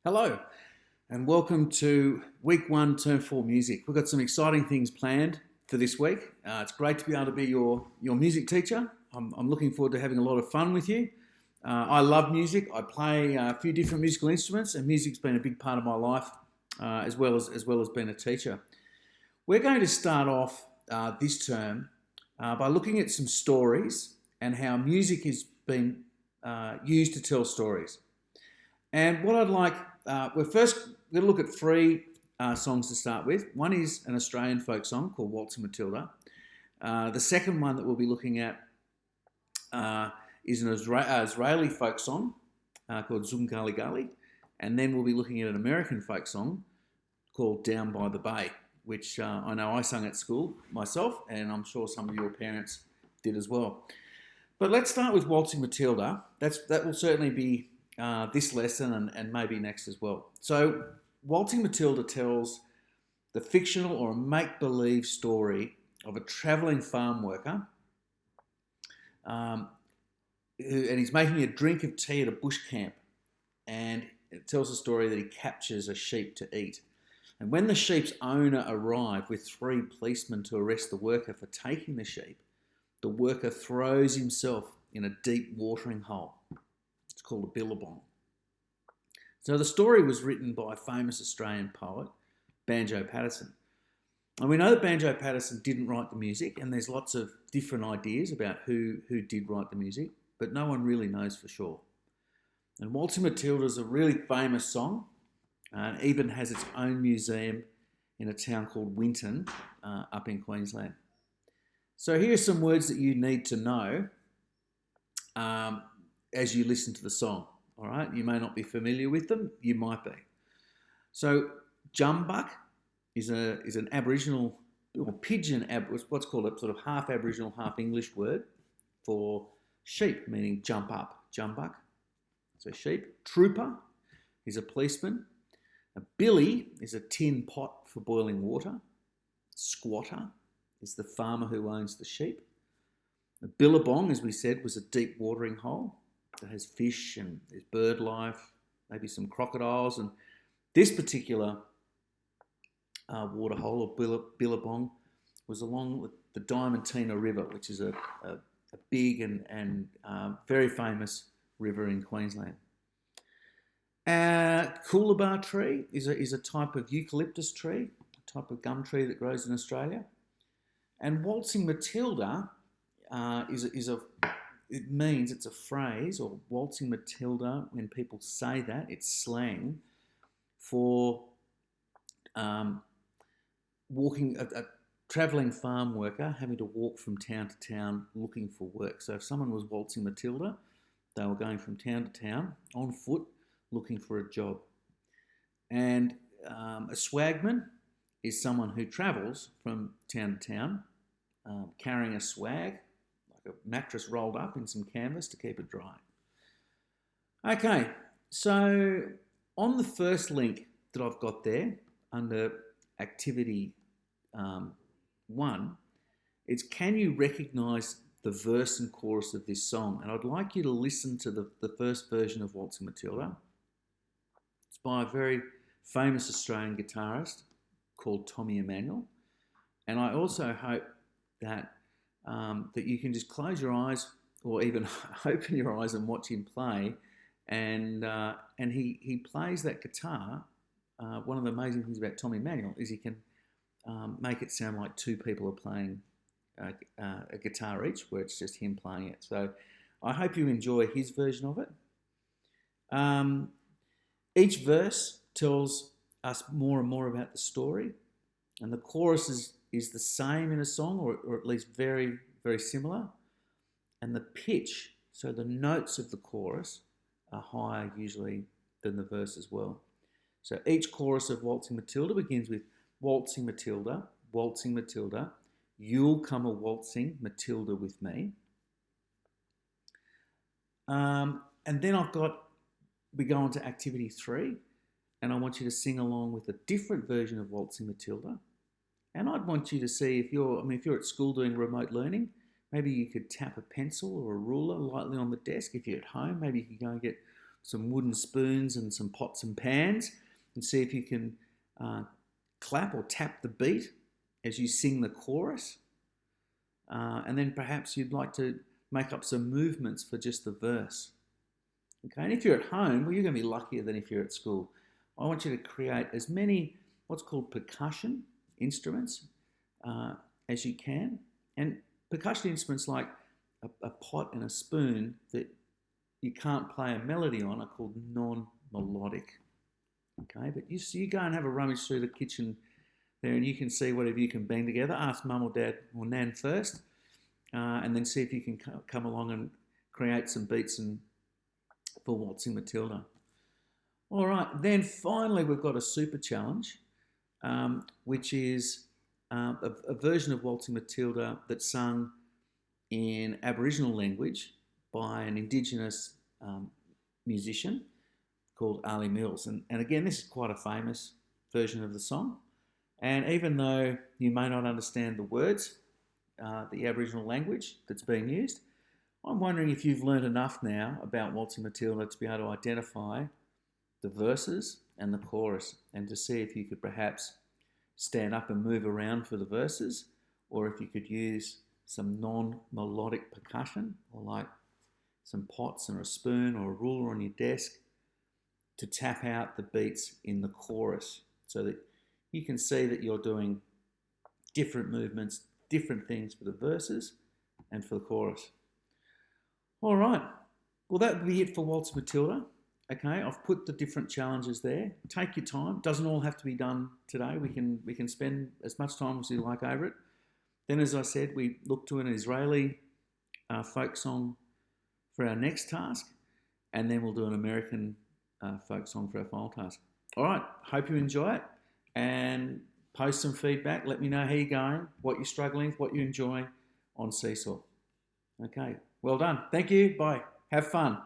Hello, and welcome to week one, term four music. We've got some exciting things planned for this week. It's great to be able to be your music teacher. I'm looking forward to having a lot of fun with you. I love music. I play a few different musical instruments, and music's been a big part of my life, as well as being a teacher. We're going to start off this term by looking at some stories and how music has been used to tell stories. And what I'd like, we're first going to look at three songs to start with. One is an Australian folk song called Waltzing Matilda. The second one that we'll be looking at is an Israeli folk song called Zungali Gali. And then we'll be looking at an American folk song called Down by the Bay, which I know I sung at school myself, and I'm sure some of your parents did as well. But let's start with Waltzing Matilda. That will certainly be this lesson and maybe next as well. So Waltzing Matilda tells the fictional or make-believe story of a travelling farm worker and he's making a drink of tea at a bush camp, and it tells the story that he captures a sheep to eat. And when the sheep's owner arrived with 3 policemen to arrest the worker for taking the sheep, the worker throws himself in a deep watering hole. It's called a billabong. So the story was written by a famous Australian poet, Banjo Paterson. And we know that Banjo Paterson didn't write the music, and there's lots of different ideas about who did write the music, but no one really knows for sure. And Waltzing Matilda is a really famous song, and even has its own museum in a town called Winton, up in Queensland. So here are some words that you need to know as you listen to the song. All right, you may not be familiar with them, you might be. So jumbuck is an Aboriginal or pidgin, what's called a sort of half Aboriginal, half English word for sheep, meaning jump up, jumbuck. So sheep. Trooper is a policeman. A billy is a tin pot for boiling water. Squatter is the farmer who owns the sheep. A billabong, as we said, was a deep watering hole that has fish and there's bird life, maybe some crocodiles. And this particular water hole or billabong was along with the Diamantina River, which is a big and very famous river in Queensland. Coolabah tree is a type of eucalyptus tree, a type of gum tree that grows in Australia. And Waltzing Matilda it's a phrase, or Waltzing Matilda, when people say that, it's slang for walking, a travelling farm worker having to walk from town to town looking for work. So if someone was Waltzing Matilda, they were going from town to town on foot looking for a job. And a swagman is someone who travels from town to town carrying a swag, like a mattress rolled up in some canvas to keep it dry. Okay, so on the first link that I've got there under activity 1, it's can you recognise the verse and chorus of this song? And I'd like you to listen to the first version of Waltzing Matilda. It's by a very famous Australian guitarist called Tommy Emmanuel. And I also hope that you can just close your eyes or even open your eyes and watch him play. And he plays that guitar. One of the amazing things about Tommy Emmanuel is he can make it sound like 2 people are playing a guitar each, where it's just him playing it. So I hope you enjoy his version of it. Each verse tells us more and more about the story, and the chorus is the same in a song, or at least very, very similar. And the pitch, so the notes of the chorus, are higher usually than the verse as well. So each chorus of Waltzing Matilda begins with Waltzing Matilda, you'll come a waltzing Matilda with me. And then we go on to activity 3, and I want you to sing along with a different version of Waltzing Matilda. And I'd want you to see if you're at school doing remote learning, maybe you could tap a pencil or a ruler lightly on the desk. If you're at home, maybe you could go and get some wooden spoons and some pots and pans, and see if you can clap or tap the beat as you sing the chorus. And then perhaps you'd like to make up some movements for just the verse. Okay, and if you're at home, well, you're going to be luckier than if you're at school. I want you to create as many what's called percussion instruments as you can. And percussion instruments like a pot and a spoon that you can't play a melody on are called non-melodic. Okay, but you go and have a rummage through the kitchen there and you can see whatever you can bang together. Ask mum or dad or nan first, and then see if you can come along and create some beats for Waltzing Matilda. All right, then finally we've got a super challenge, which is a version of Waltzing Matilda that's sung in Aboriginal language by an Indigenous musician called Ali Mills. And again, this is quite a famous version of the song. And even though you may not understand the words, the Aboriginal language that's being used, I'm wondering if you've learned enough now about Waltzing Matilda to be able to identify the verses and the chorus, and to see if you could perhaps stand up and move around for the verses, or if you could use some non-melodic percussion, or like some pots and a spoon or a ruler on your desk to tap out the beats in the chorus, so that you can see that you're doing different movements, different things for the verses and for the chorus. All right, well that would be it for Waltz Matilda. Okay, I've put the different challenges there. Take your time. Doesn't all have to be done today. We can spend as much time as you like over it. Then, as I said, we look to an Israeli folk song for our next task, and then we'll do an American folk song for our final task. All right, hope you enjoy it, and post some feedback. Let me know how you're going, what you're struggling with, what you're enjoying on Seesaw. Okay, well done. Thank you. Bye. Have fun.